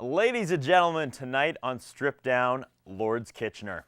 Ladies and gentlemen, tonight on Strip Down, Lord's Kitchener.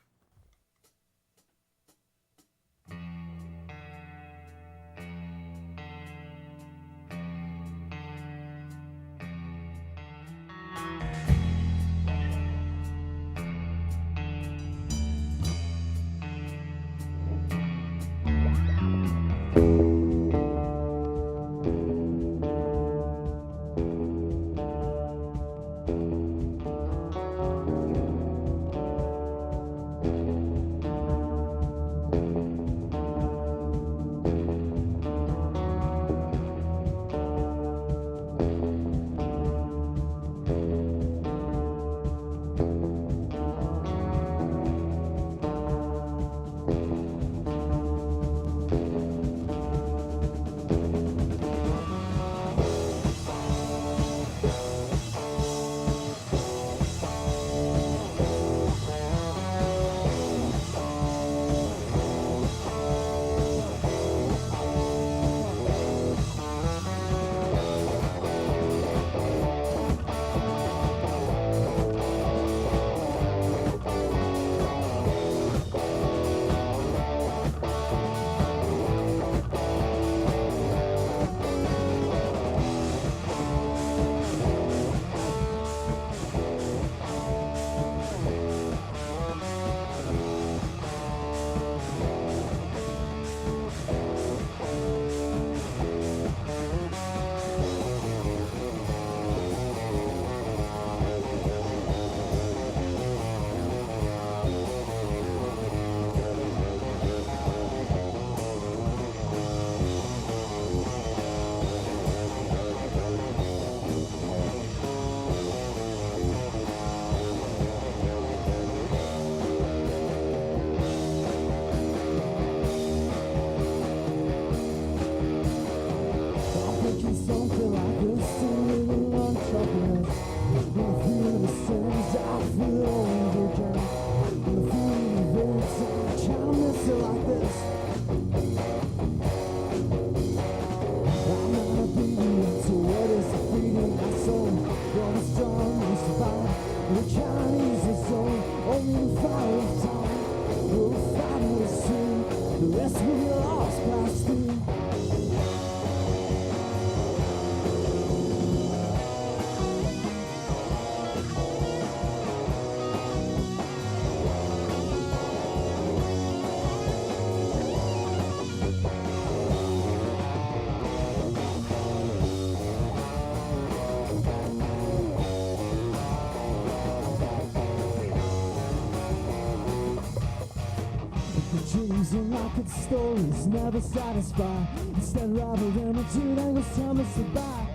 Dreams and rocket stories never satisfy. Instead, rather than a dream, I was time to survive.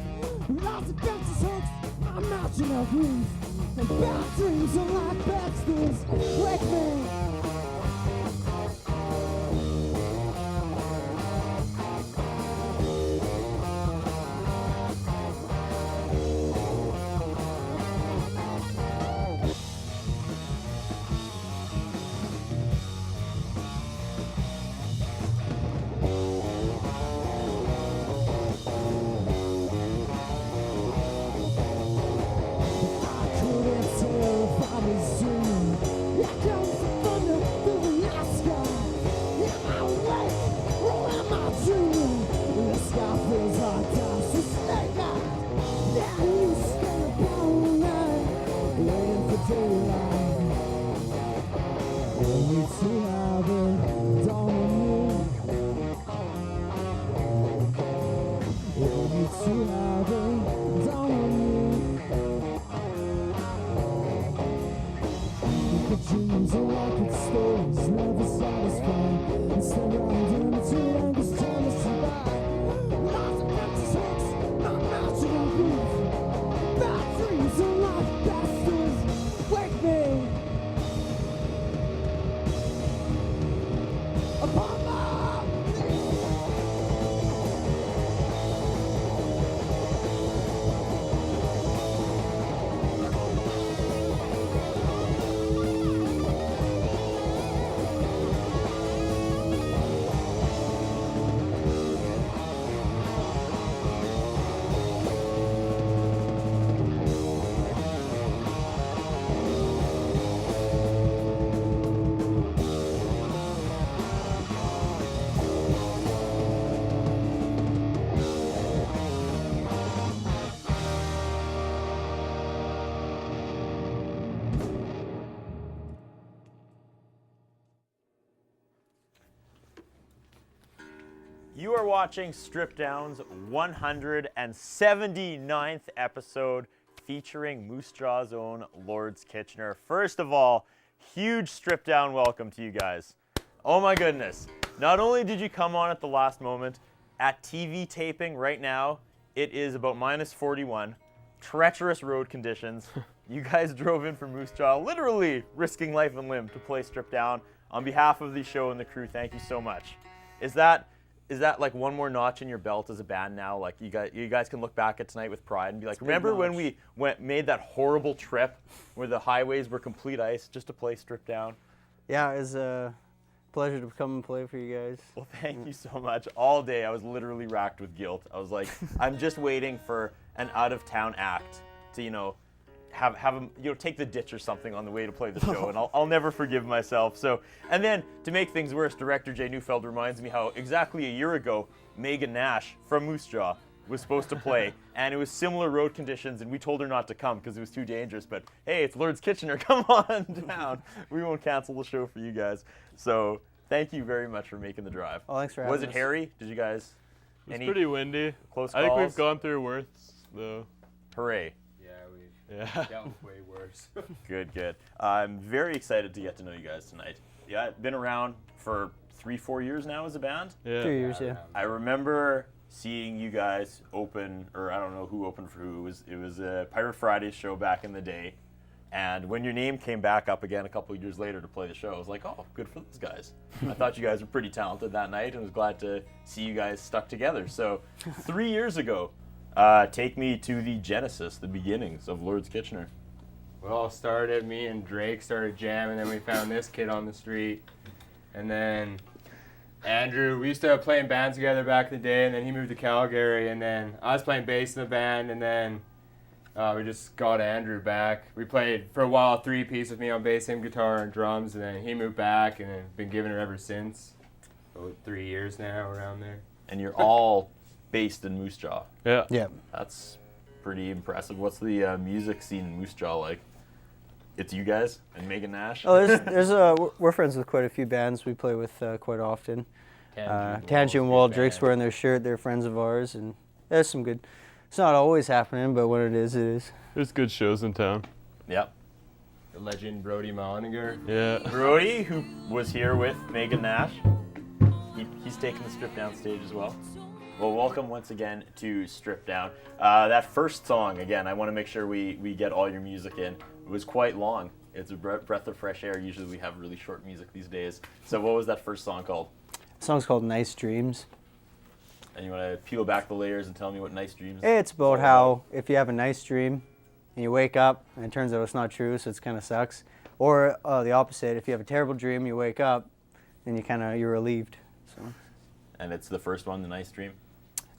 Lots of Texas hooks, I'm not enough grief. And bad dreams are like bad things. Wake me. Dreams are rocket stories never satisfy. Instead, rather than a dream, I was time to survive. Lots of Texas hooks, I'm not enough grief. You are watching Strip Down's 179th episode featuring Moose Jaw's own Lords Kitchner. First of all, huge Strip Down welcome to you guys. Oh my goodness. Not only did you come on at the last moment, at TV taping right now, it is about minus 41, treacherous road conditions. You guys drove in from Moose Jaw, literally risking life and limb to play Strip Down. On behalf of the show and the crew, thank you so much. Is that like one more notch in your belt as a band now? Like you guys can look back at tonight with pride and be like, remember when we made that horrible trip where the highways were complete ice just to play Strip Down? Yeah, it was a pleasure to come and play for you guys. Well, thank you so much. All day I was literally racked with guilt. I was like, I'm just waiting for an out-of-town act to, have him, take the ditch or something on the way to play the show, and I'll never forgive myself. So, and then to make things worse, director Jay Neufeld reminds me how exactly a year ago, Megan Nash from Moose Jaw was supposed to play, and it was similar road conditions, and we told her not to come because it was too dangerous. But hey, it's Lords Kitchener, come on down. We won't cancel the show for you guys. So thank you very much for making the drive. Oh, thanks for having us. Was it hairy? Did you guys? It was pretty windy. Close I think calls? we've gone through worse though. Hooray. Yeah. Dealt way worse. Good. I'm very excited to get to know you guys tonight. Yeah, been around for 3-4 years now as a band. Yeah. 2 years, yeah. I remember seeing you guys open, or I don't know who opened for who. It was a Pirate Fridays show back in the day. And when your name came back up again a couple of years later to play the show, I was like, oh, good for those guys. I thought you guys were pretty talented that night and was glad to see you guys stuck together. So 3 years ago, take me to the genesis, the beginnings of Lords Kitchener. Well, me and Drake started jamming, then we found this kid on the street. And then Andrew, we used to play in bands together back in the day, and then he moved to Calgary, and then I was playing bass in the band, and then we just got Andrew back. We played for a while 3-piece with me on bass, him guitar and drums, and then he moved back, and then been giving it ever since. About 3 years now, around there. And you're all based in Moose Jaw. Yeah. Yeah. That's pretty impressive. What's the music scene in Moose Jaw like? It's you guys and Megan Nash? Oh, we're friends with quite a few bands we play with quite often. Tangy and Wall, Drake's wearing their shirt. They're friends of ours, and there's some good. It's not always happening, but when it is, it is. There's good shows in town. Yep. The legend Brody Moniger. Yeah. Brody, who was here with Megan Nash, he's taking the Strip Down stage as well. Well, welcome once again to Strip Down. That first song, again, I want to make sure we get all your music in. It was quite long. It's a breath of fresh air. Usually we have really short music these days. So what was that first song called? The song's called Nice Dreams. And you want to peel back the layers and tell me what Nice Dreams is? It's about how if you have a nice dream and you wake up and it turns out it's not true, so it kind of sucks. Or the opposite, if you have a terrible dream, you wake up and you're relieved. So. And it's the first one, the Nice Dream?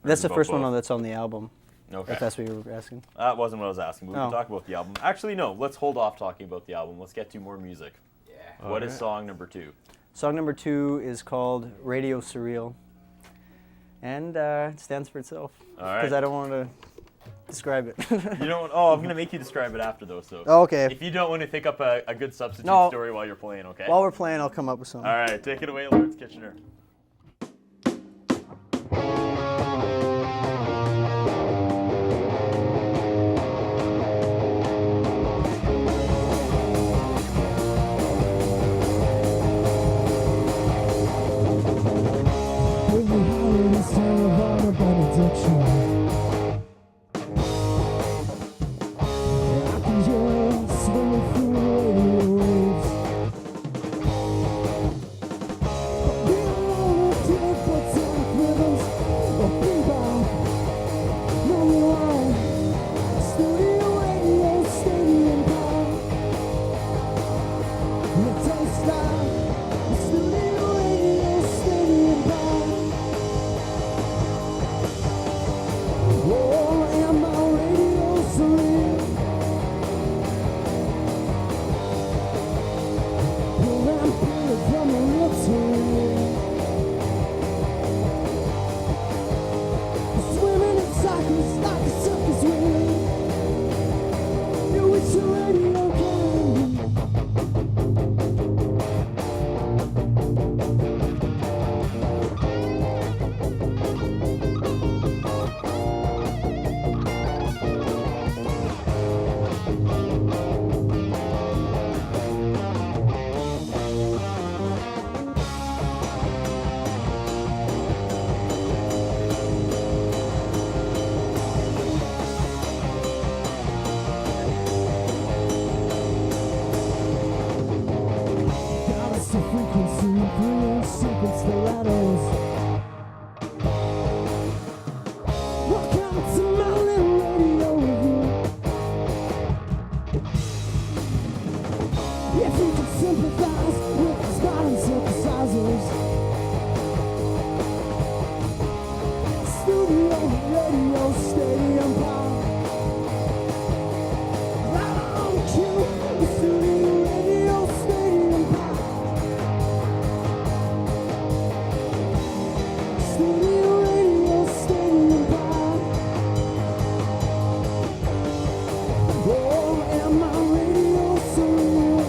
Or That's is it the first both? one that's on the album. Okay. If that's what you were asking. That wasn't what I was asking. We can Oh. talk about the album. Actually, no. Let's hold off talking about the album. Let's get to more music. Yeah. What is song number 2? Song number 2 is called Radio Surreal. And it stands for itself. All right. Because I don't want to describe it. You don't. Oh, I'm gonna make you describe it after though. So. Oh, okay. If you don't want to think up a good substitute No. story while you're playing, okay? While we're playing, I'll come up with something. All right, take it away, Lords Kitchener. Every holiday's tale of honor benediction. I can just swing through the radio waves. We don't know what deep but rhythms or bebop. No rewind. Studio radio, stadium pop. It don't stop. Studio radio, stadium pop. Oh, and my radio's surreal. Pull and pull it from the real surreal. Swimming in cycles like a circus wheel. You wish your radio can be. sympathize with these modern synthesizers. Studio, radio, stadium pop. Right on cue, the studio, radio, stadium pop. Studio, radio, stadium pop. Oh, and my radio so real.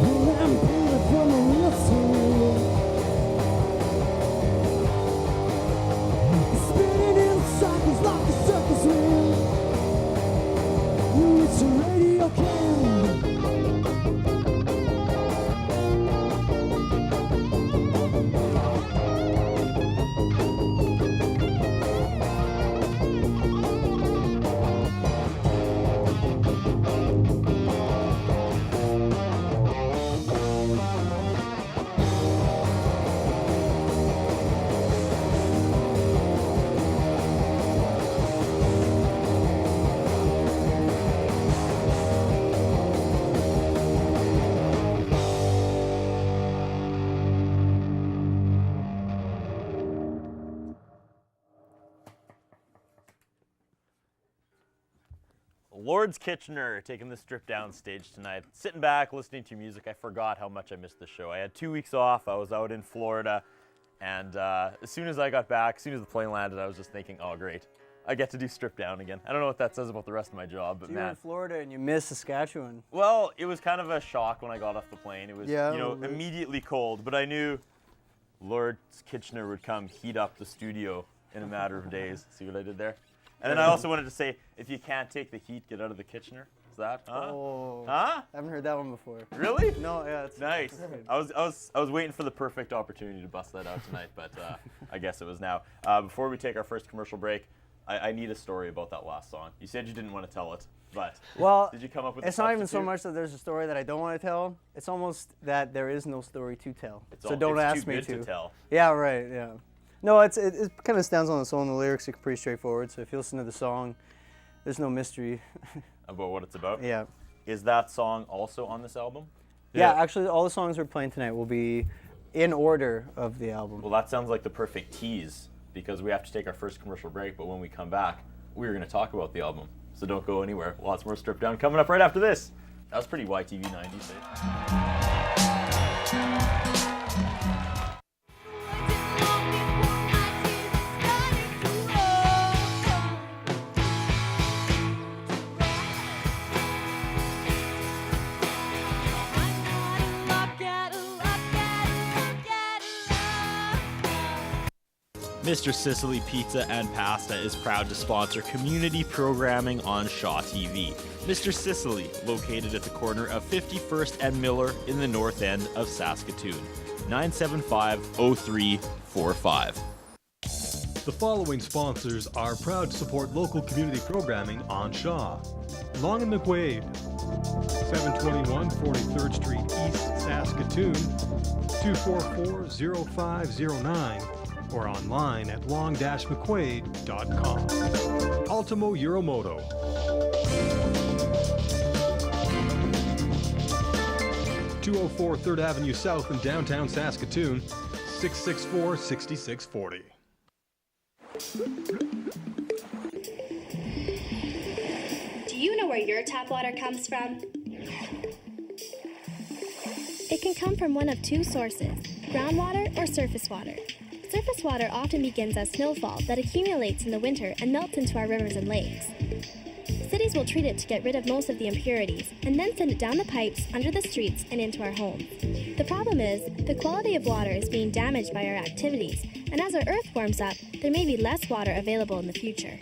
Well, I'm pulling from a real serial. Spinning in circles like a circus wheel. You reach a radio can. Lord's Kitchener taking the strip down stage tonight. Sitting back, listening to music. I forgot how much I missed the show. I had 2 weeks off. I was out in Florida. And as soon as I got back, as soon as the plane landed, I was just thinking, oh, great. I get to do strip down again. I don't know what that says about the rest of my job, but So you're man. in Florida and you miss Saskatchewan. Well, it was kind of a shock when I got off the plane. It was, Yeah, you know, a little bit. immediately cold, but I knew Lord's Kitchener would come heat up the studio in a matter of days. See what I did there? And then I also wanted to say, if you can't take the heat, get out of the Kitchener. Is that? Huh? Oh. Huh? I haven't heard that one before. Really? No, yeah, it's Nice. Right. I was waiting for the perfect opportunity to bust that out tonight, but I guess it was now. Before we take our first commercial break, I need a story about that last song. You said you didn't want to tell it, but Well, did you come up with? it's a not even so substitute? much that there's a story that I don't want to tell. It's almost that there is no story to tell. It's So all- don't it's ask too me good to tell. Yeah, right. Yeah. No, it kind of stands on its own. The lyrics are pretty straightforward. So if you listen to the song, there's no mystery. About what it's about. Yeah. Is that song also on this album? Yeah. Actually, all the songs we're playing tonight will be in order of the album. Well, that sounds like the perfect tease because we have to take our first commercial break. But when we come back, we're going to talk about the album. So don't go anywhere. Lots more Strip Down coming up right after this. That was pretty YTV 90s. Eh? Mr. Sicily Pizza and Pasta is proud to sponsor community programming on Shaw TV. Mr. Sicily, located at the corner of 51st and Miller in the north end of Saskatoon. 975-0345. The following sponsors are proud to support local community programming on Shaw. Long and McQuaid, 721 43rd Street East, Saskatoon, 244-0509, or online at long-mcquaid.com. Ultimo Euromoto. (204 3rd Avenue South in downtown Saskatoon, 664-6640. Do you know where your tap water comes from? It can come from one of two sources, groundwater or surface water. Surface water often begins as snowfall that accumulates in the winter and melts into our rivers and lakes. Cities will treat it to get rid of most of the impurities and then send it down the pipes, under the streets, and into our homes. The problem is, the quality of water is being damaged by our activities, and as our earth warms up, there may be less water available in the future.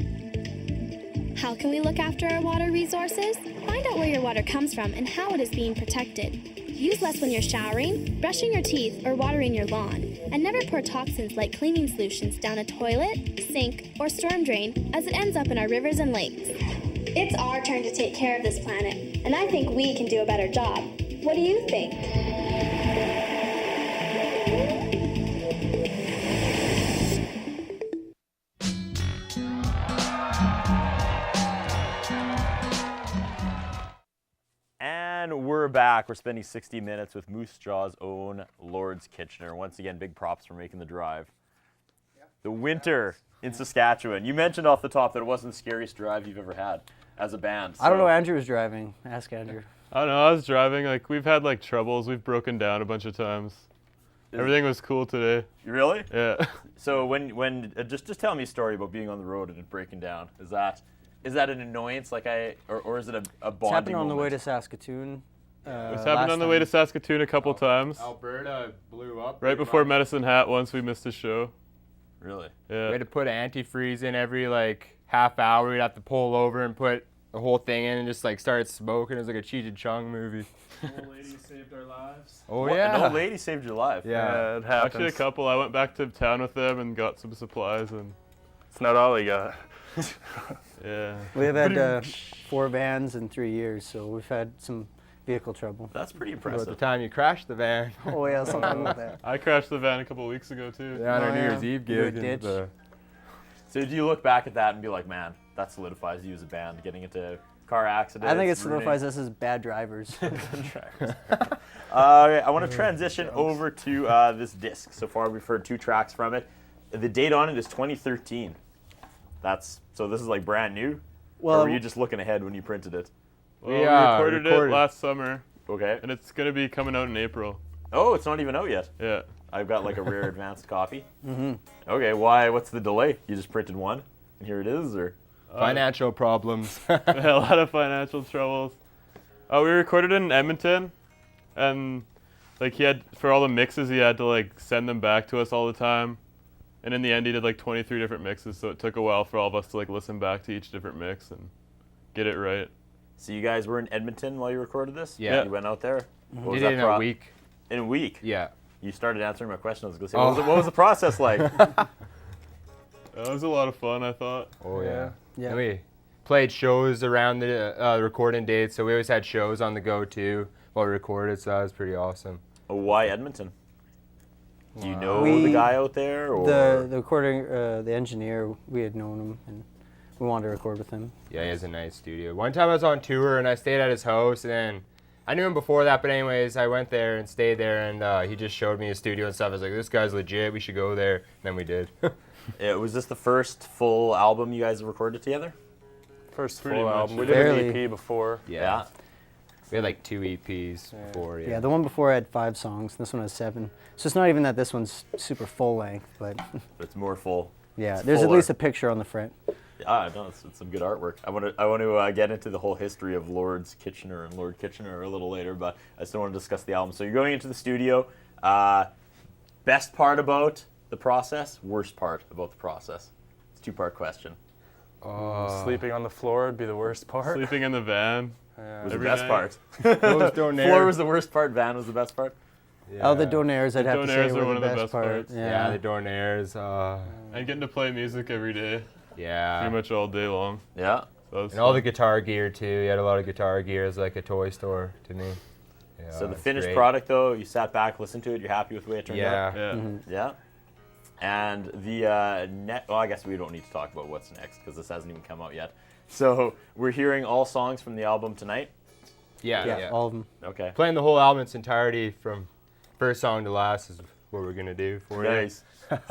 How can we look after our water resources? Find out where your water comes from and how it is being protected. Use less when you're showering, brushing your teeth, or watering your lawn. And never pour toxins like cleaning solutions down a toilet, sink, or storm drain as it ends up in our rivers and lakes. It's our turn to take care of this planet, and I think we can do a better job. What do you think? And we're back. We're spending 60 minutes with Moose Jaw's own Lords Kitchener. Once again, big props for making the drive. The winter in Saskatchewan. You mentioned off the top that it wasn't the scariest drive you've ever had as a band. I don't so- know. Andrew was driving. Ask Andrew. I don't know. I was driving. Like we've had like troubles. We've broken down a bunch of times. Everything was cool today. Really? Yeah. So when just tell me a story about being on the road and it breaking down. Is that an annoyance or is it a It's bonding happened on the way moment? to Saskatoon. It was happened on the way to Saskatoon a couple times. Alberta blew up. Right before Medicine Hat once we missed a show. Really? Yeah. We had to put antifreeze in every like half hour. We'd have to pull over and put the whole thing in and just like started smoking. It was like a Cheech and Chong movie. Old lady saved our lives. Oh What? yeah. An old lady saved your life. Yeah. It happens. Actually, a couple. I went back to town with them and got some supplies and It's not all he got. yeah. We have had 4 vans in 3 years, so we've had some vehicle trouble. That's pretty About the impressive. time you crashed the van. Oh yeah, something like that. I crashed the van a couple weeks ago too. Yeah, on our Oh, New yeah. Year's Eve You gig. a ditch? So do you look back at that and be like, man, that solidifies you as a band, getting into car accidents? I think it ruining- solidifies us as bad drivers. I want to transition over to this disc. So far, we've heard 2 tracks from it. The date on it is 2013. So this is like brand new? Well, or were you just looking ahead when you printed it? Well, We, we recorded it recorded- last summer Okay. and it's gonna be coming out in April. Oh, it's not even out yet. Yeah. I've got like a rare advanced copy. Mm-hmm. Okay, why? What's the delay? You just printed one, and here it is, or? Financial problems. A lot of financial troubles. We recorded it in Edmonton, and like he had for all the mixes, he had to like send them back to us all the time. And in the end, he did like 23 different mixes, so it took a while for all of us to like listen back to each different mix and get it right. So you guys were in Edmonton while you recorded this? Yeah. You went out there? What was Did it that in a week. In a week? Yeah. You started answering my question. I was going to say, Oh. what was the process like? It was a lot of fun, I thought. Oh yeah. Yeah. And we played shows around the recording dates, so we always had shows on the go too while we recorded. So that was pretty awesome. Why Edmonton? Do you know We- the guy out there? Or? the recording, the engineer, we had known him, and we wanted to record with him. Yeah, he has a nice studio. One time I was on tour and I stayed at his house, and then I knew him before that, but anyways, I went there and stayed there, and he just showed me his studio and stuff. I was like, this guy's legit. We should go there. And then we did. Was this the first full album you guys have recorded together? First Pretty full much. album. We Barely. did an EP before. Yeah. We had like 2 EPs before. Yeah, the one before had 5 songs, and this one has 7. So it's not even that this one's super full length, but It's more full. yeah, It's there's at fuller. least a picture on the front. No, it's some good artwork. I want to get into the whole history of Lords Kitchener and Lord Kitchener a little later, but I still want to discuss the album. So you're going into the studio. Best part about the process, worst part about the process. It's a 2-part question. Sleeping on the floor would be the worst part. Sleeping in the van. What was Every the best night. part? Those donaires. Floor was the worst part. Van was the best part. Oh, the donaires, I'd have to say, donaires were are one of the the best best part. parts. Yeah, the Dornaires. And getting to play music every day, Yeah. pretty much all day long. Yeah. So that was And all the fun. guitar gear too. He had a lot of guitar gear. It was like a toy store to me. Yeah, So the it's finished great. product, though, you sat back, listened to it. You're happy with the way it turned out. Yeah. Yeah. Yeah. And the well, I guess we don't need to talk about what's next because this hasn't even come out yet. So we're hearing all songs from the album tonight. Yeah. Yeah, Yeah. all of them. Okay. Playing the whole album in its entirety from first song to last is what we're gonna do for you. Nice.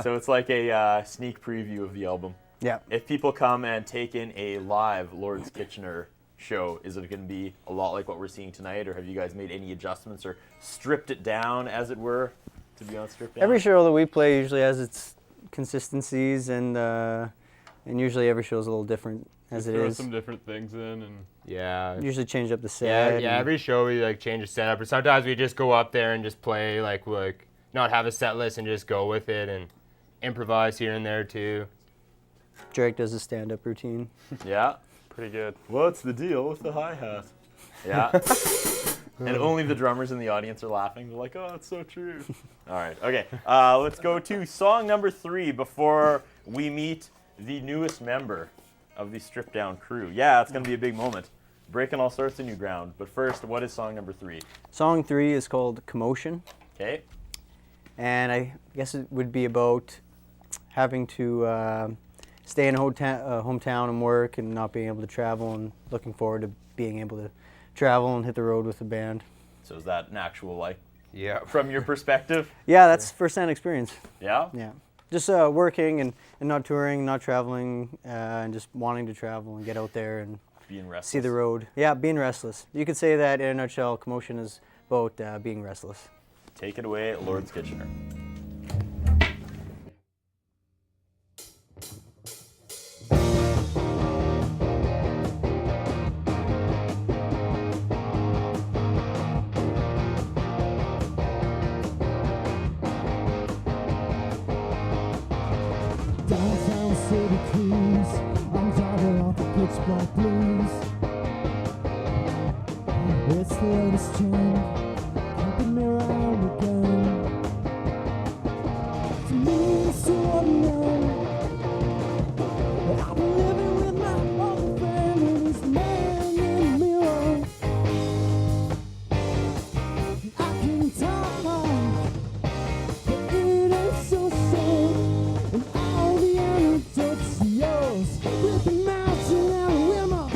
So it's like a sneak preview of the album. Yeah. If people come and take in a live Lords Kitchener show, is it going to be a lot like what we're seeing tonight, or have you guys made any adjustments or stripped it down, as it were, to be on stripped down? Every show that we play usually has its consistencies, and usually every show is a little different as it Throw is. some different things in and Yeah. Usually change up the Yeah, set. yeah. and- Every show we like change the setup, or sometimes we just go up there and just play like not have a set list and just go with it and improvise here and there too. Drake does a stand-up routine. Yeah. Pretty good. What's the deal with the hi-hat? Yeah. And only the drummers in the audience are laughing. They're like, oh, it's so true. All right. Okay. Let's go to song number 3 before we meet the newest member of the Stripped Down crew. Yeah, it's going to be a big moment. Breaking all sorts of new ground. But first, what is song number 3? Song 3 is called Commotion, Okay. and I guess it would be about having to stay in a hometown and work and not being able to travel, and looking forward to being able to travel and hit the road with the band. So is that an actual, like, Yeah. from your perspective? Yeah, that's first-hand experience. Yeah? Yeah. Just working and not touring, not traveling, and just wanting to travel and get out there and Being restless. see the road. Yeah, being restless. You could say that in a nutshell, Commotion is about being restless. Take it away, Lords Kitchener. Downtown city cruise, I'm driving off the pitch black blues. It's the latest trend, keeping me around again. To me, it's so ordinary. I've been living with my old friend and his man in the mirror. I can talk, but it ain't so sad. And all the anecdotes are yours, with the mountain and the women.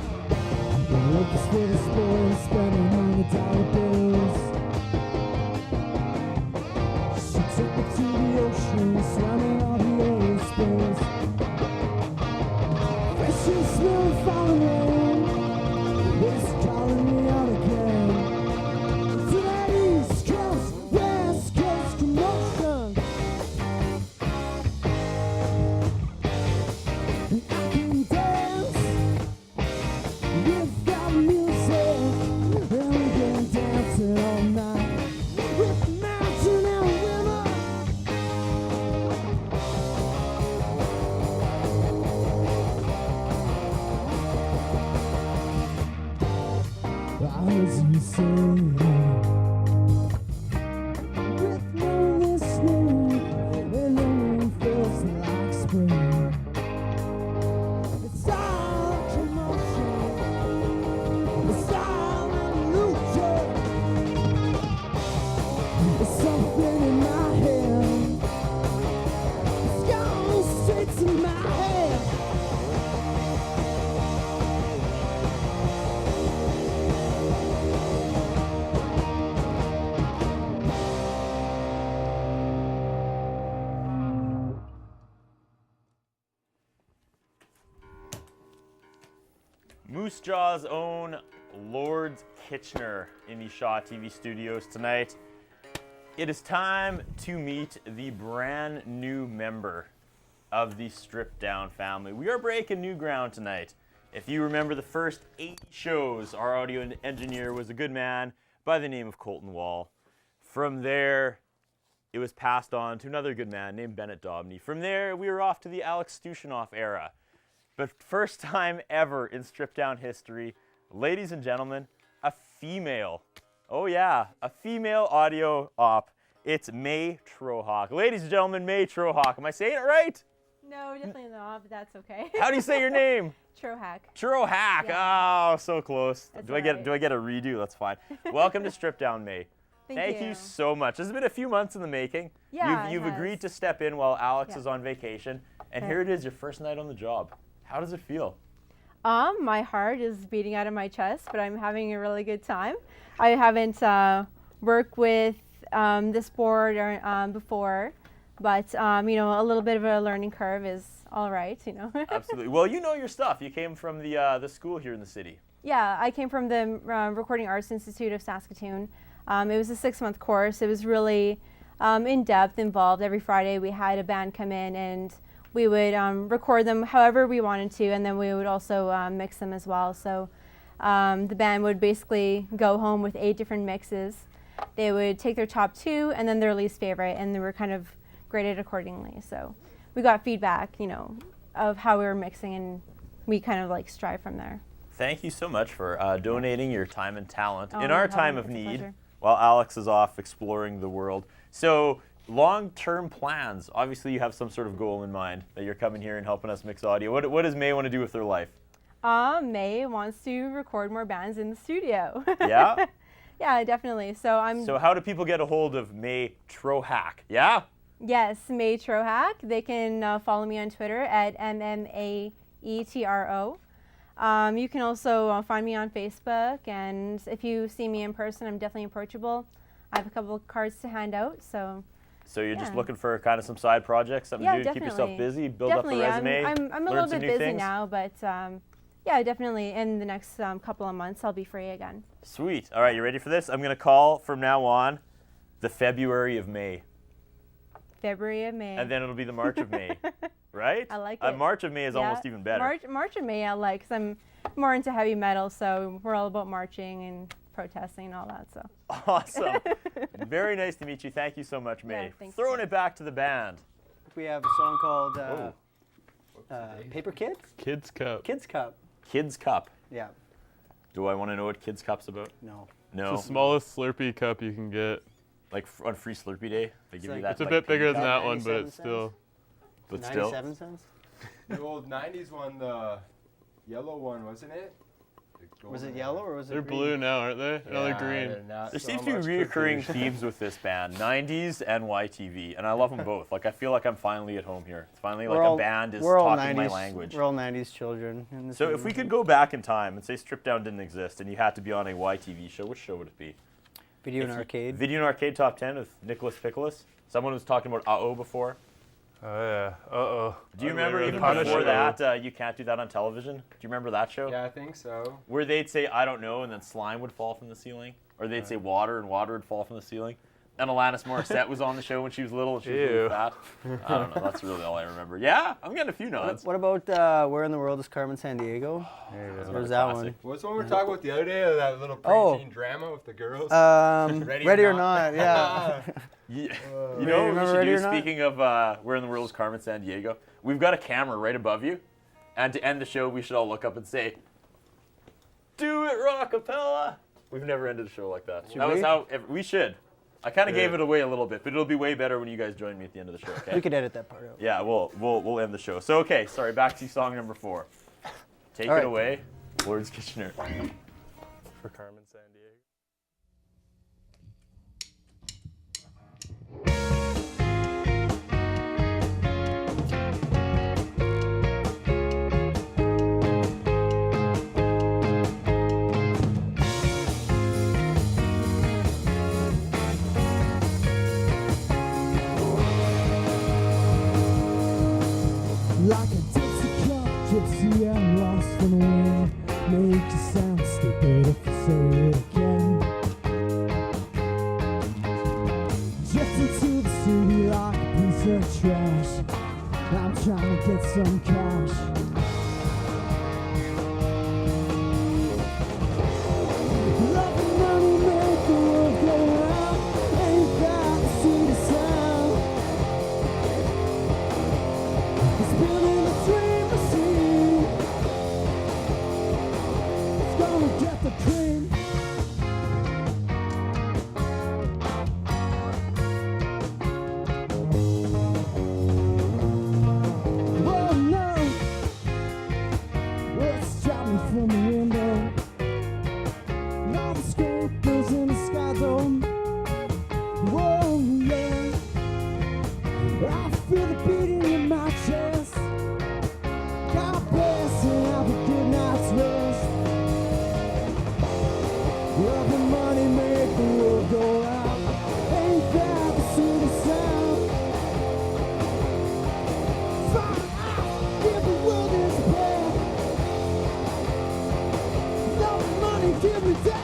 Looking for the spoils, spending $100 bills. She took me to the ocean, slamming all the oil spills. Fresh and smell of falling rain, it's calling me out again. To that East Coast, West Coast commotion. And I can dance without music, and we've been dancing all night with the mountain and the river. As you say, with no listening, and no one feels like spring. It's all commotion, it's all an illusion. There's something in my head, it's gone straight to my head. Moose Jaw's own Lords Kitchener in the Shaw TV studios tonight. It is time to meet the brand new member of the Stripped Down family. We are breaking new ground tonight. If you remember the first 8 shows, our audio engineer was a good man by the name of Colton Wall. From there, it was passed on to another good man named Bennett Dobney. From there, we were off to the Alex Stushinoff era. But first time ever in Stripped Down history, ladies and gentlemen, a female. Oh yeah, a female audio op. It's May Trohawk. Ladies and gentlemen, May Trohawk. Am I saying it right? No, definitely not, but that's okay. How do you say your name? Trohack. Trohack. Yeah. Oh, so close. That's Do I get alright. a redo? That's fine. Welcome to Stripped Down, May. Thank you you. so much. This has been a few months in the making. Yeah, You've it has. agreed to step in while Alex Yeah. is on vacation, and Okay. here it is, your first night on the job. How does it feel? My heart is beating out of my chest, but I'm having a really good time. I haven't worked with this board before, but you know, a little bit of a learning curve is all right, you know. Absolutely. Well, you know your stuff. You came from the school here in the city. Yeah, I came from the Recording Arts Institute of Saskatoon. It was a 6-month course. It was really in-depth, involved. Every Friday we had a band come in and we would record them however we wanted to, and then we would also mix them as well. So the band would basically go home with 8 different mixes. They would take their top 2 and then their least favorite, and they were kind of graded accordingly. So we got feedback, you know, of how we were mixing, and we kind of like strive from there. Thank you so much for donating your time and talent Oh, in no our problem. time of It's a need pleasure. while Alex is off exploring the world. So long-term plans. Obviously, you have some sort of goal in mind that you're coming here and helping us mix audio. What does May want to do with her life? May wants to record more bands in the studio. Yeah? Yeah, definitely. So how do people get a hold of May Trohack? Yeah? Yes, May Trohack. They can follow me on Twitter at MMAETRO. You can also find me on Facebook, and if you see me in person, I'm definitely approachable. I have a couple of cards to hand out, so. So you're just looking for kind of some side projects, something to do to keep yourself busy, build up the resume, I'm a little bit busy now, but yeah, definitely in the next couple of months I'll be free again. Sweet. All right, you ready for this? I'm going to call from now on the February of May. February of May. And then it'll be the March of May, right? I like it. March of May is almost even better. March of May I like, because I'm more into heavy metal, so we're all about marching and protesting and all that. So. Awesome. Very nice to meet you. Thank you so much, May. Throwing it back to the band. We have a song called Paper Kids? Kids Cup. Kids Cup. Kids Cup. Yeah. Do I want to know what Kids Cup's about? No. No. It's the smallest Slurpee cup you can get. Like on Free Slurpee Day? They give you that. It's a bit bigger than that one, but it's still. But still. 97 cents? The old 90s one, the yellow one, wasn't it? Was it yellow or was it They're green? blue now, aren't they? No, they're green. There seems to be reoccurring themes with this band, 90s and YTV, and I love them both. Like, I feel like I'm finally at home here. It's finally like a band is talking my language. We're all 90s children. So if we could go back in time and say Strip Down didn't exist and you had to be on a YTV show, which show would it be? Video and Arcade. Video and Arcade Top 10 with Nicholas Pickles. Someone was talking about Uh-Oh before. Oh, yeah. Uh-oh. Do you remember even before that, You Can't Do That on Television? Do you remember that show? Yeah, I think so. Where they'd say, I don't know, and then slime would fall from the ceiling? Or they'd say water, and water would fall from the ceiling? And Alanis Morissette was on the show when she was little, and she was really fat. I don't know, that's really all I remember. Yeah, I'm getting a few nods. What about Where in the World is Carmen Sandiego? There's that one. What's the one we were talking about the other day, that little preteen drama with the girls? Ready or Not, yeah. You know what we should do, speaking of Where in the World is Carmen Sandiego? We've got a camera right above you, and to end the show, we should all look up and say, "Do it, Rockapella!" We've never ended a show like that. Was how we should. I kind of gave it away a little bit, but it'll be way better when you guys join me at the end of the show, okay? We could edit that part out. Yeah, we'll end the show. So, okay, sorry, back to song number 4. Take it away, Lords Kitchener. For Carmen Sandiego. Like a Dixie cup, gypsy and lost in the wind. Make you sound stupid if you say it again. Drifting to the city like a piece of trash. I'm trying to get some cash. Love and money make the world go round. Ain't that the sweetest sound? It's building a dream machine. It's gonna get the cream. Oh no, what's dropping from the window? And all the scribbles in the sky dome. Whoa, yeah, I feel the beating in my chest. God bless and have a good night's rest. Love and money make the world go round. Ain't that the sweetest sound? Fire out, give the world its breath. Love and money, give me that.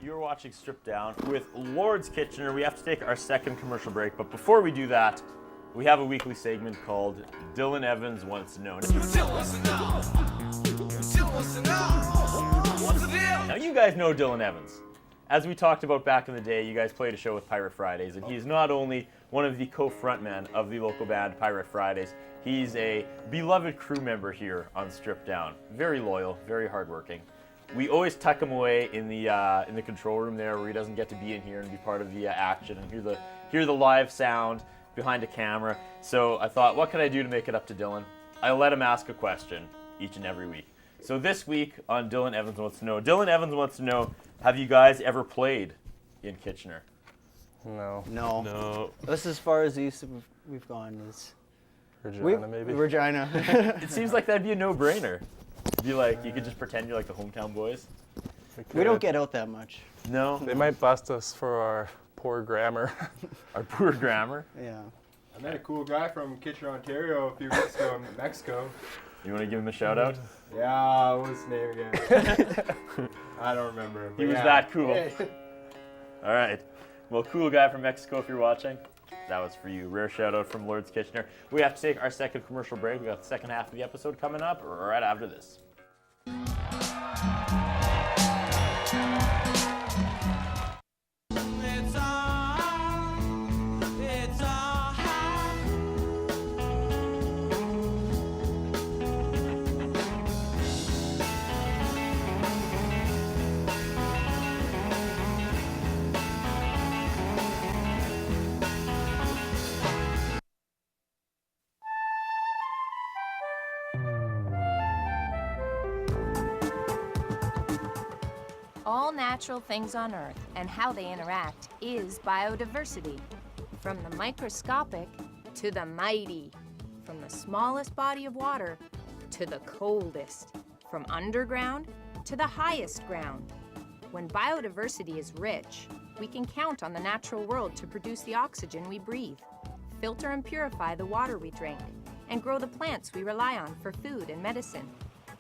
You're watching Strip Down with Lords Kitchener. We have to take our second commercial break, but before we do that, we have a weekly segment called Dylan Evans Wants to Know. Now you guys know Dylan Evans. As we talked about back in the day, you guys played a show with Pirate Fridays, and he's not only one of the co-frontmen of the local band Pirate Fridays, he's a beloved crew member here on Stripped Down. Very loyal, very hardworking. We always tuck him away in the control room there, where he doesn't get to be in here and be part of the action and hear the live sound behind a camera. So I thought, what can I do to make it up to Dylan? I let him ask a question each and every week. So this week on Dylan Evans Wants to Know, Dylan Evans wants to know, have you guys ever played in Kitchener? No. No. That's as far as east we've gone. Is Regina, maybe? Regina. It seems like that'd be a no-brainer. Be like, you could just pretend you're like the hometown boys. We don't get out that much. No? They might bust us for our poor grammar. Our poor grammar? Yeah. I met a cool guy from Kitchener, Ontario a few weeks ago in Mexico. You want to give him a shout out? Yeah, what's his name again? I don't remember. He was that cool. All right. Well, cool guy from Mexico, if you're watching, that was for you. Rare shout out from Lords Kitchener. We have to take our second commercial break. We got the second half of the episode coming up right after this. All natural things on Earth and how they interact is biodiversity. From the microscopic to the mighty, from the smallest body of water to the coldest, from underground to the highest ground. When biodiversity is rich, we can count on the natural world to produce the oxygen we breathe, filter and purify the water we drink, and grow the plants we rely on for food and medicine.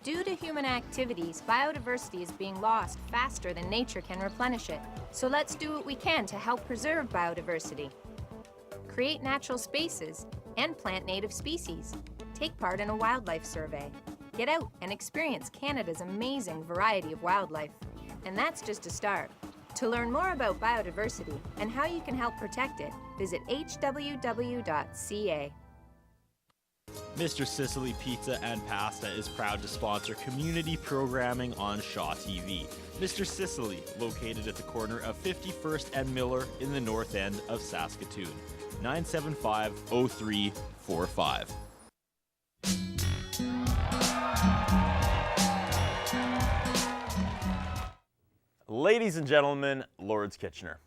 Due to human activities, biodiversity is being lost faster than nature can replenish it. So let's do what we can to help preserve biodiversity. Create natural spaces and plant native species. Take part in a wildlife survey. Get out and experience Canada's amazing variety of wildlife. And that's just a start. To learn more about biodiversity and how you can help protect it, visit hww.ca. Mr. Sicily Pizza and Pasta is proud to sponsor community programming on Shaw TV. Mr. Sicily, located at the corner of 51st and Miller in the north end of Saskatoon. 975-0345. Ladies and gentlemen, Lords Kitchener.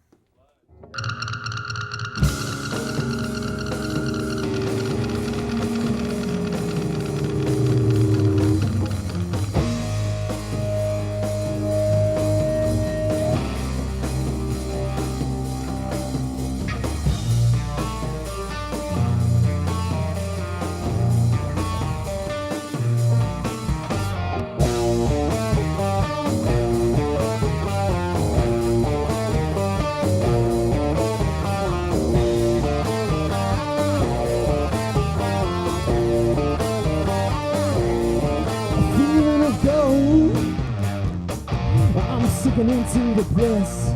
Into the bliss.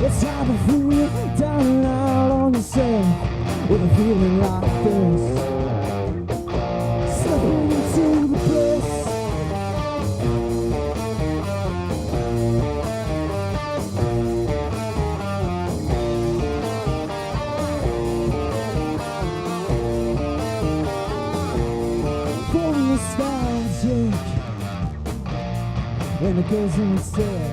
It's hard to feel down and out on yourself with a feeling like this. Slipping into the bliss. From the nostalgic and it goes instead.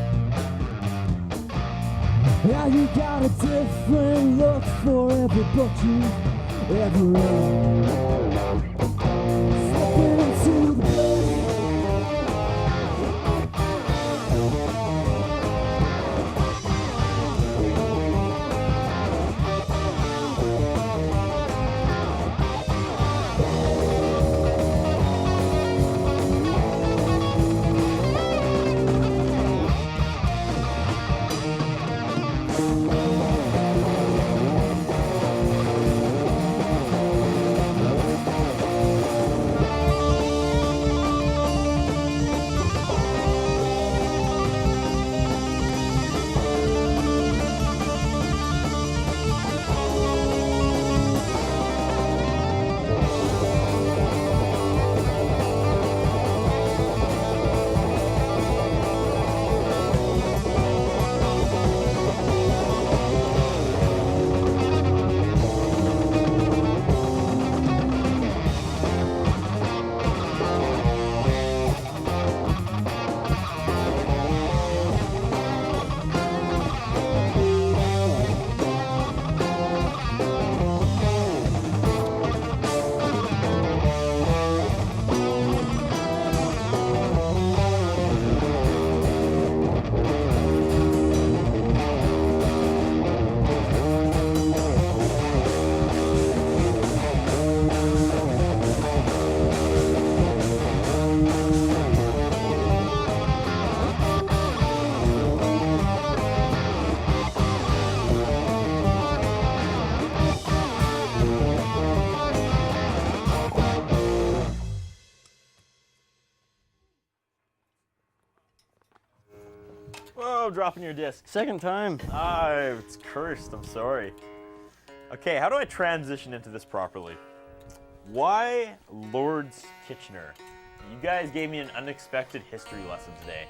Yeah, you got a different look for every book you've ever read. Slipping into the Whoa, dropping your disc. Second time. Ah, it's cursed. I'm sorry. Okay, how do I transition into this properly? Why Lord's Kitchener? You guys gave me an unexpected history lesson today.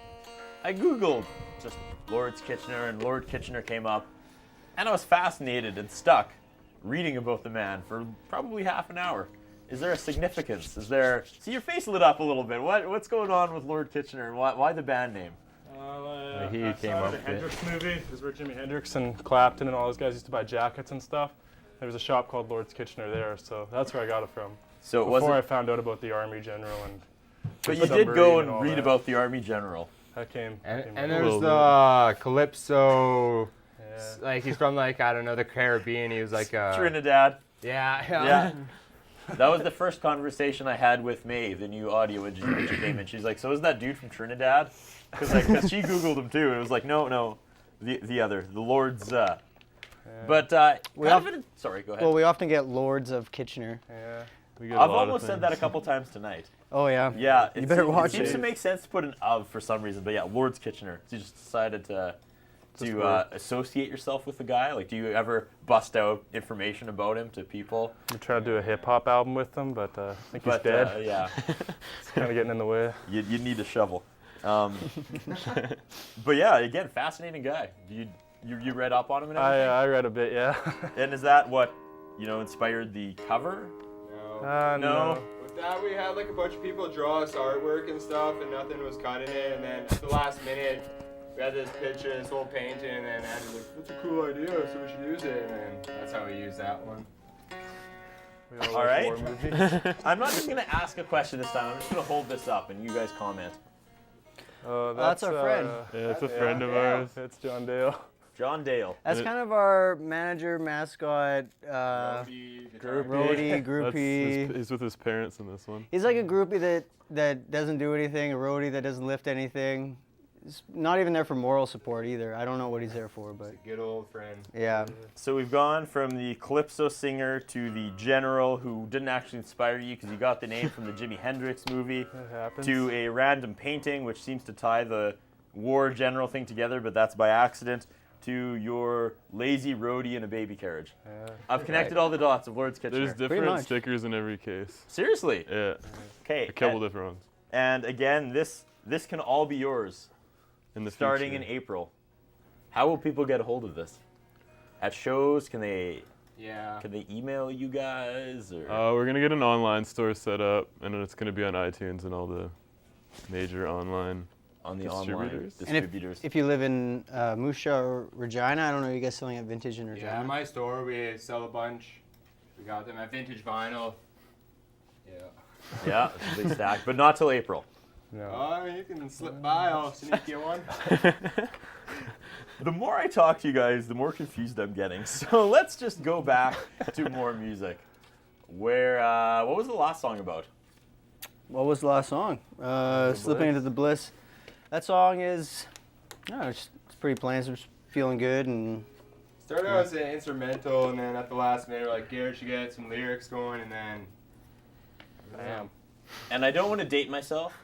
I Googled just Lord's Kitchener, and Lord Kitchener came up, and I was fascinated and stuck reading about the man for probably half an hour. Is there a significance? Is there... See, your face lit up a little bit. What's going on with Lord Kitchener, and why the band name? He came up with the Hendrix movie. This is where Jimi Hendrix and Clapton and all those guys used to buy jackets and stuff. There was a shop called Lord's Kitchener there, so that's where I got it from. So before I found out about the Army General and. But you did go and read about the Army General. That came. And there's the Calypso. Yeah. Like he's from like I don't know the Caribbean. He was like Trinidad. Yeah. That was the first conversation I had with Mae, the new audio engineer when she came in. She's like, "So is that dude from Trinidad?" Because she Googled him too, and it was like, no, the other, the Lord's. But sorry, go ahead. Well, we often get Lords of Kitchener. Yeah. I've almost said that a couple times tonight. Oh yeah. Yeah. You better watch it. It seems to make sense to put an of for some reason, but yeah, Lord's Kitchener. So you just decided to associate yourself with the guy? Like, do you ever bust out information about him to people? We tried to do a hip hop album with him, but I think he's dead. Yeah. It's kind of getting in the way. You need a shovel. But yeah, again, fascinating guy. You read up on him and everything? I read a bit, yeah. And is that what, inspired the cover? No. With that, we had like a bunch of people draw us artwork and stuff, and nothing was cut in it. And then at the last minute, we had this picture, this whole painting, and then Andrew was like, "That's a cool idea, so we should use it." And then that's how we used that one. All right. I'm not just gonna ask a question this time. I'm just gonna hold this up, and you guys comment. That's our friend. Yeah, it's a friend of ours. It's John Dale. John Dale. That's kind of our manager, mascot, groupie. He's with his parents in this one. He's like a groupie that doesn't do anything, a roadie that doesn't lift anything. He's not even there for moral support either. I don't know what he's there for, but... He's a good old friend. Yeah. So we've gone from the Calypso singer to the general who didn't actually inspire you because you got the name from the Jimi Hendrix movie, to a random painting which seems to tie the war general thing together, but that's by accident, to your lazy roadie in a baby carriage. Yeah. I've connected all the dots of Lord's Kitchener. There's different stickers in every case. Seriously? Yeah. Okay. A couple different ones. And again, this can all be yours. In the starting future. in April. How will people get a hold of this? At shows? Can they email you guys? Or? We're gonna get an online store set up, and then it's gonna be on iTunes and all the major online distributors. And if you live in Moose Jaw or Regina, I don't know, are you guys selling at Vintage in Regina? Yeah, at my store we sell a bunch. We got them at Vintage Vinyl. Yeah. Yeah, it's a big stack, but not till April. No. You can slip by. I'll sneak you one. The more I talk to you guys, the more confused I'm getting. So let's just go back to more music. What was the last song about? What was the last song? Slipping Into the Bliss. That song is, it's pretty plain. It's just feeling good and. Started out as an instrumental, and then at the last minute, we're like, Garrett should get some lyrics going, and then. Bam. And I don't want to date myself,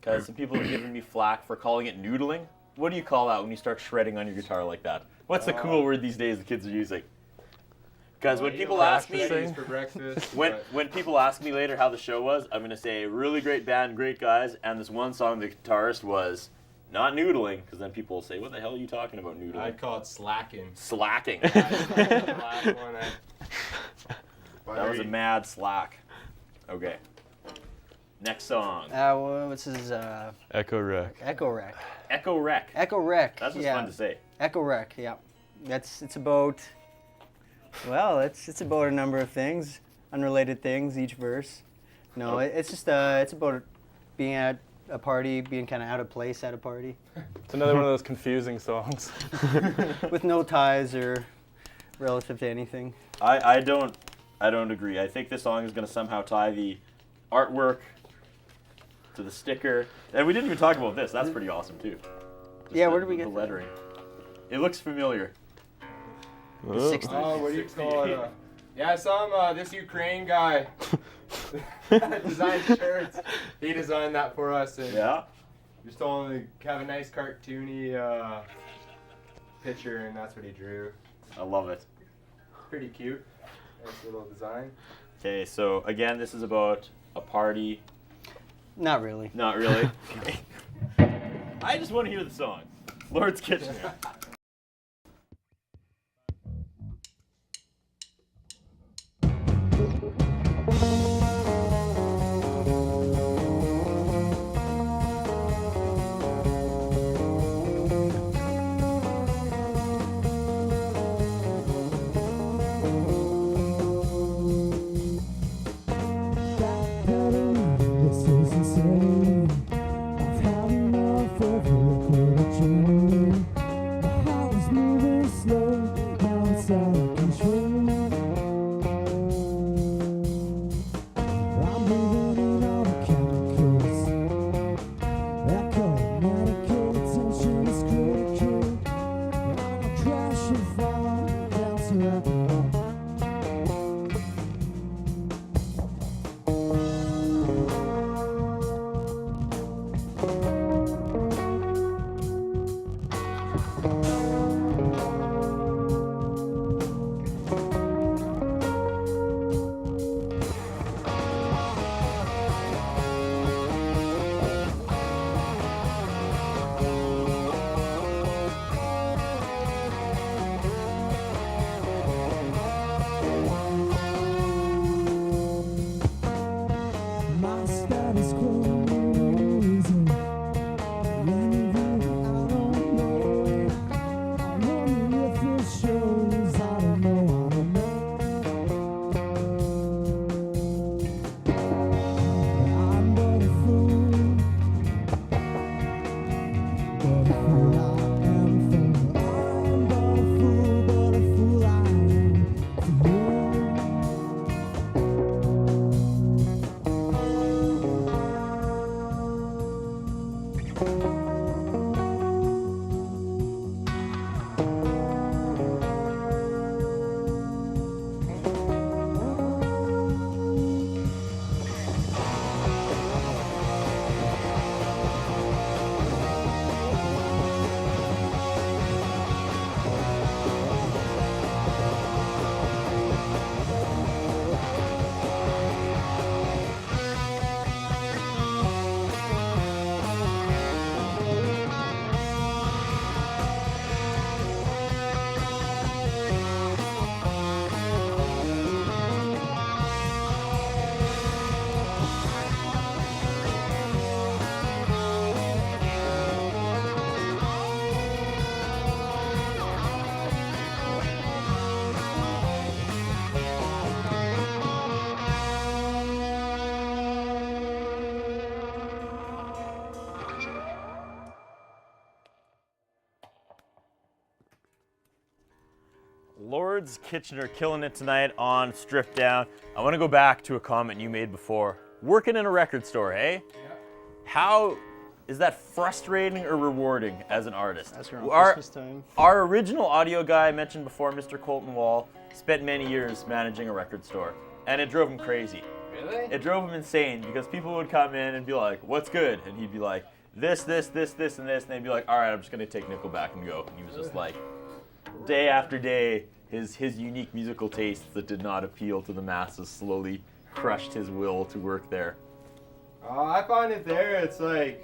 because some people have given me flack for calling it noodling. What do you call that when you start shredding on your guitar like that? What's the cool word these days the kids are using? Because when people ask me, for breakfast, when people ask me later how the show was, I'm gonna say really great band, great guys, and this one song the guitarist was not noodling, because then people will say, "What the hell are you talking about noodling?" I'd call it slacking. Slacking. The last one, that was a mad slack. Okay. Next song. What's his? Echo Rec. Echo Rec. Echo Rec. Echo Rec. That's just fun to say. Echo Rec. Yeah. It's about. Well, it's about a number of things, unrelated things. Each verse. No, it's just it's about being at a party, being kind of out of place at a party. It's another one of those confusing songs. With no ties or relative to anything. I don't agree. I think this song is going to somehow tie the artwork to the sticker. And we didn't even talk about this. That's pretty awesome too. Just where did we get the lettering? It looks familiar. The 60s. Oh, what do you call it? Yeah, I saw him, this Ukraine guy designed shirts. He designed that for us. And yeah? Just told him to have a nice cartoony picture, and that's what he drew. I love it. Pretty cute. Nice little design. Okay, so again, this is about a party. Not really. Not really. Okay. I just want to hear the song. Lord's Kitchner. Lord's Kitchner killing it tonight on Stripped Down. I want to go back to a comment you made before. Working in a record store, hey? Yeah. How is that frustrating or rewarding as an artist? That's around Christmas time. Our original audio guy I mentioned before, Mr. Colton Wall, spent many years managing a record store, and it drove him crazy. Really? It drove him insane because people would come in and be like, "What's good?" And he'd be like, "This, and this," and they'd be like, "All right, I'm just gonna take Nickelback and go." And he was just like, day after day, his unique musical tastes that did not appeal to the masses slowly crushed his will to work there. I find it there. It's like,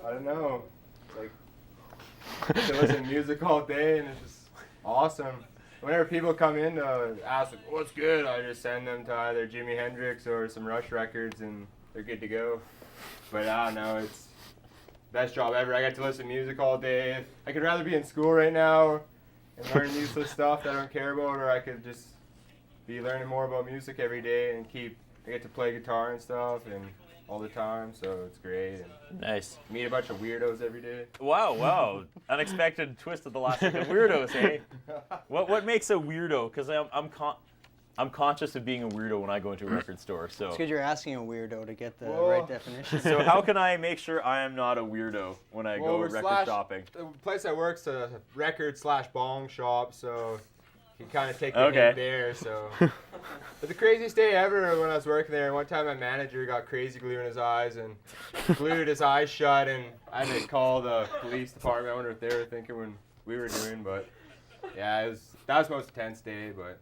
I don't know. It's like to listen to music all day, and it's just awesome. Whenever people come in to ask, like, what's good, I just send them to either Jimi Hendrix or some Rush records, and they're good to go. But I don't know, it's the best job ever. I get to listen to music all day. I could rather be in school right now and learn useless stuff that I don't care about, or I could just be learning more about music every day and I get to play guitar and stuff and all the time, so it's great. And Nice. meet a bunch of weirdos every day. Wow. Unexpected twist at the last second. Weirdos, hey? What makes a weirdo? Because I'm conscious of being a weirdo when I go into a record store. So It's because you're asking a weirdo to get the Whoa. right definition. So how can I make sure I am not a weirdo when I go we're record shopping? The place I work's a record/bong shop, so You kind of take the hint there, so. But the craziest day ever when I was working there, one time my manager got crazy glue in his eyes and glued his eyes shut, and I had to call the police department. I wonder what they were thinking when we were doing, but yeah, that was the most intense day, but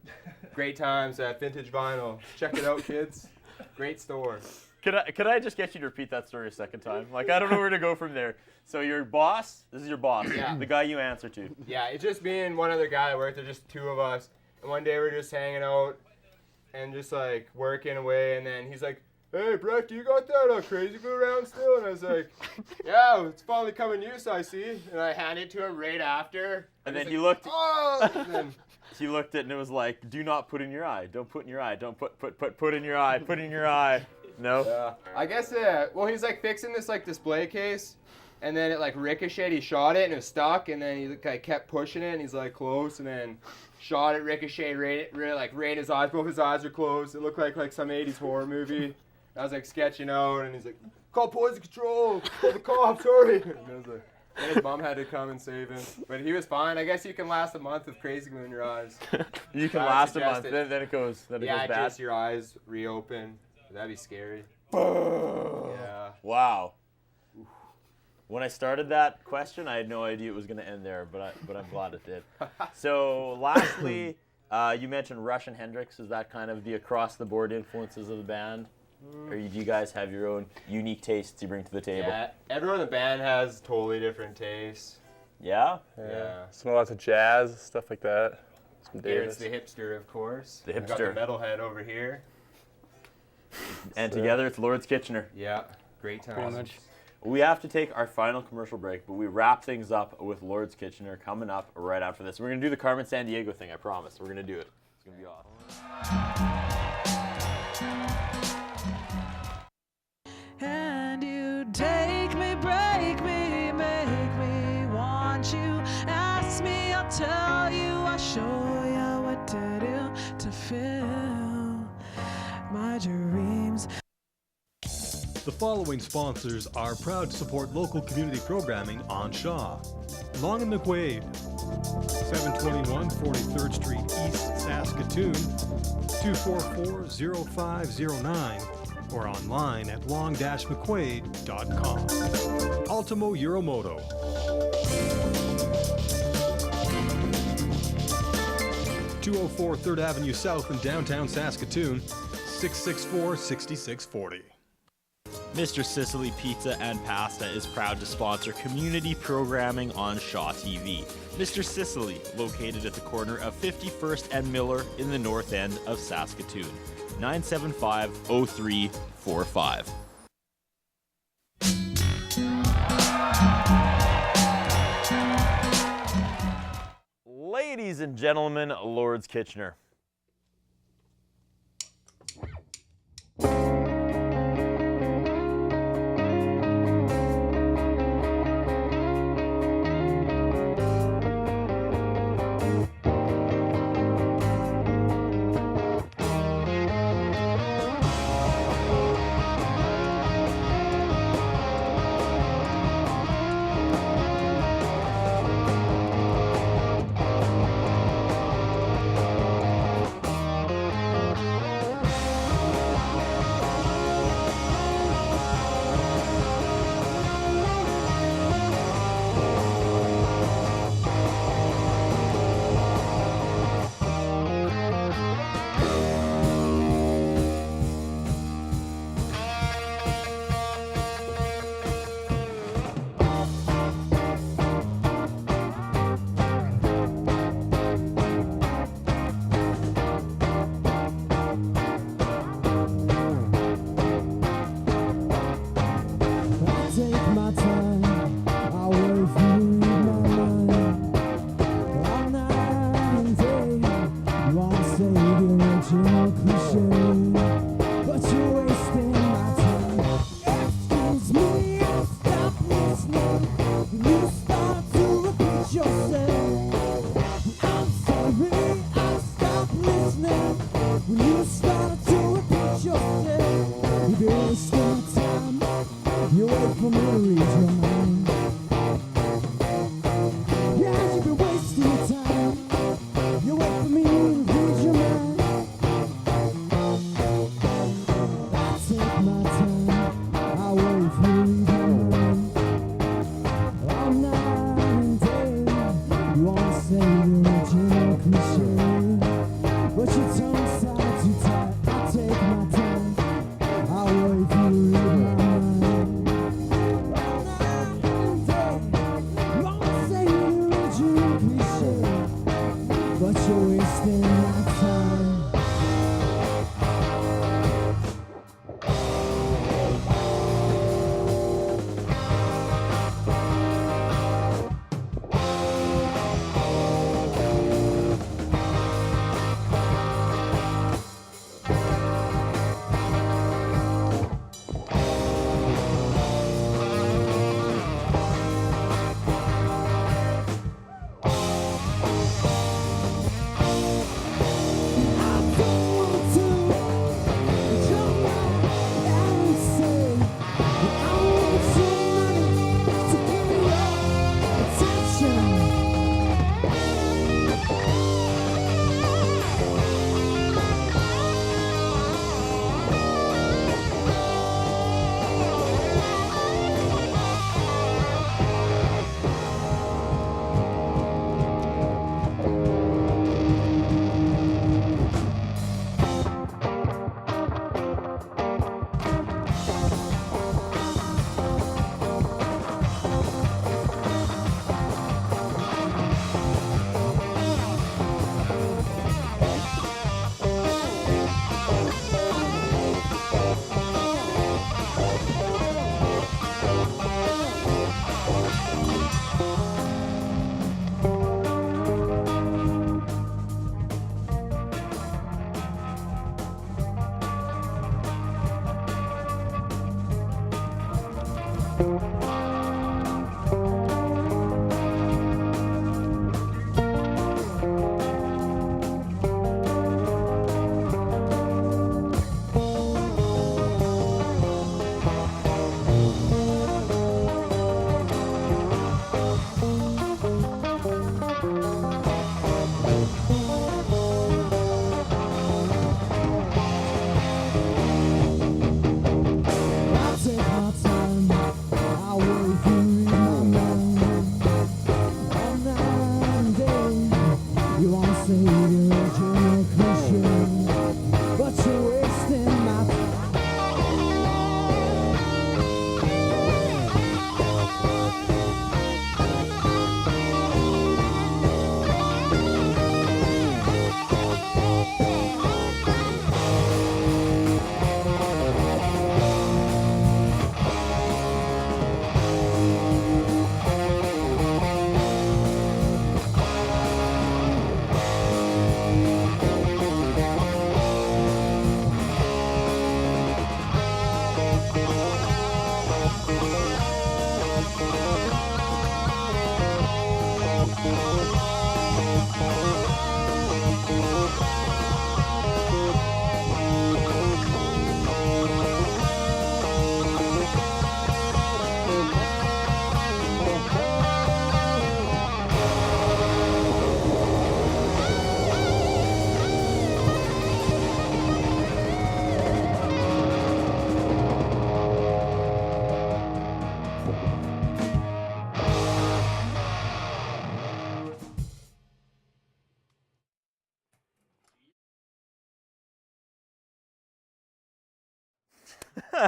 great times at Vintage Vinyl. Check it out, kids. Great store. Could I just get you to repeat that story a second time? Like, I don't know where to go from there. So your boss, this is your boss, Yeah. the guy you answer to. Yeah, it's just me and one other guy that worked there, just two of us. And one day we were just hanging out and just like working away, and then he's like, "Hey, Brett, do you got that crazy glue around still?" And I was like, "Yeah, it's finally coming use, I see." And I handed it to him right after. And then he's he like, looked. "Oh!" And then, He looked at it and it was like, "Do not put in your eye. Don't put in your eye. Don't put in your eye. Put in your eye." No. yeah. I guess. Well, he's like fixing this like display case, and then it like ricocheted. He shot it and it was stuck, and then he like kept pushing it, and he's like close, and then shot it, ricocheted, right in his eyes. Both his eyes are closed. It looked like some 80s horror movie. I was like sketching out, and he's like, "Call poison control. Call the cops, hurry!" And I was like, and his mom had to come and save him, but he was fine. I guess you can last a month with crazy glue in your eyes. You can I last a suggest month, it. then it goes bad. Just your eyes reopen. That'd be scary. Yeah. Wow. When I started that question, I had no idea it was going to end there, but I'm glad it did. So lastly, you mentioned Rush and Hendrix. Is that kind of the across-the-board influences of the band? Or do you guys have your own unique tastes you bring to the table? Yeah, everyone in the band has totally different tastes. Yeah? Yeah. Some lots of jazz, stuff like that. Some Garrett's Davis. the hipster, of course. The We've got hipster. the metalhead over here. And together it's Lord's Kitchener. Yeah, great times. Pretty much. We have to take our final commercial break, but we wrap things up with Lord's Kitchener coming up right after this. We're going to do the Carmen Sandiego thing, I promise. We're going to do it. It's going to be awesome. And you take me, break me, make me want you. Ask me, I'll tell you, I'll show you what to do to fill my dreams. The following sponsors are proud to support local community programming on Shaw. Long and McQuaid, 721 43rd Street East, Saskatoon, 244-0509, or online at long-mcquaid.com. Ultimo Euromoto. (204 3rd Avenue South in downtown Saskatoon, 664-6640. Mr. Sicily Pizza and Pasta is proud to sponsor community programming on Shaw TV. Mr. Sicily, located at the corner of 51st and Miller in the north end of Saskatoon. 975-0345. Ladies and gentlemen, Lord's Kitchener.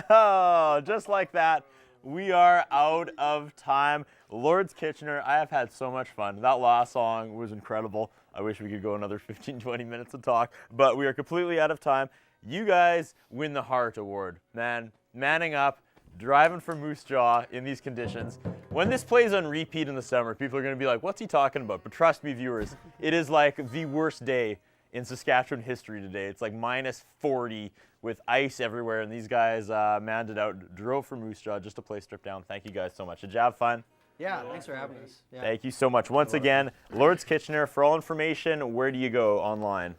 Oh, just like that, we are out of time. Lord's Kitchener, I have had so much fun. That last song was incredible. I wish we could go another 15, 20 minutes and talk, but we are completely out of time. You guys win the Heart Award. Man, manning up, driving for Moose Jaw in these conditions. When this plays on repeat in the summer, people are going to be like, what's he talking about? But trust me, viewers, it is like the worst day in Saskatchewan history today. It's like minus 40 with ice everywhere, and these guys manned it out, drove for Moose Jaw just to play strip down. Thank you guys so much. Did you have fun? Yeah, thanks for having us. Yeah. Thank you so much. Once again, Lord's Kitchener, for all information, where do you go online?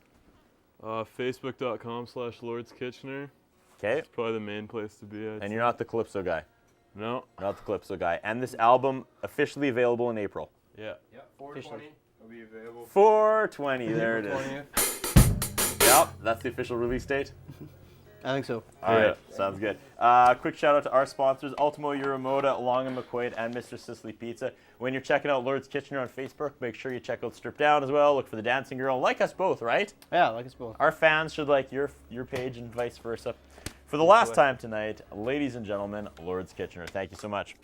Facebook.com/LordsKitchener. Okay. It's probably the main place to be at. And you're not the Calypso guy? No. Not the Calypso guy. And this album officially available in April? Yeah. Yep, 420 will be available. 420, there it is. 20th. Yep, that's the official release date. I think so. All right, sounds good. Quick shout out to our sponsors, Ultimo Euromoda, Long and McQuaid, and Mr. Sicily Pizza. When you're checking out Lord's Kitchener on Facebook, make sure you check out Strip Down as well. Look for the Dancing Girl. Like us both, right? Yeah, like us both. Our fans should like your page and vice versa. For the last time tonight, ladies and gentlemen, Lord's Kitchener. Thank you so much.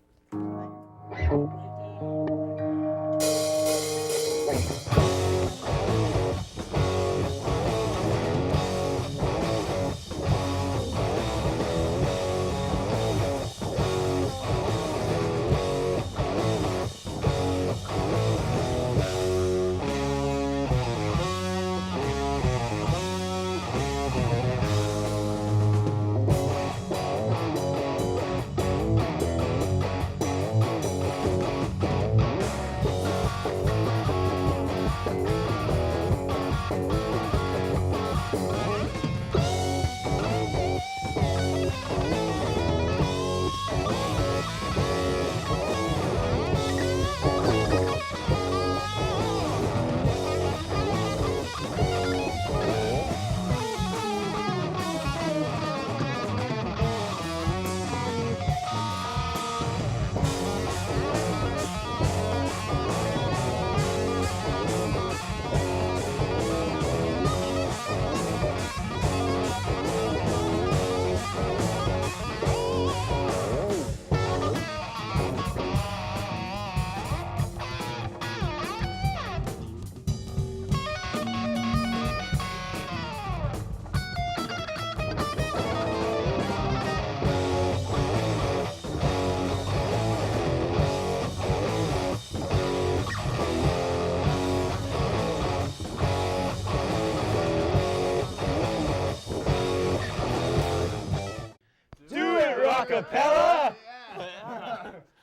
Acapella!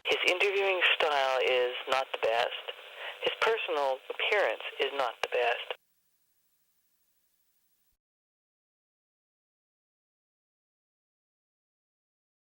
His interviewing style is not the best. His personal appearance is not the best.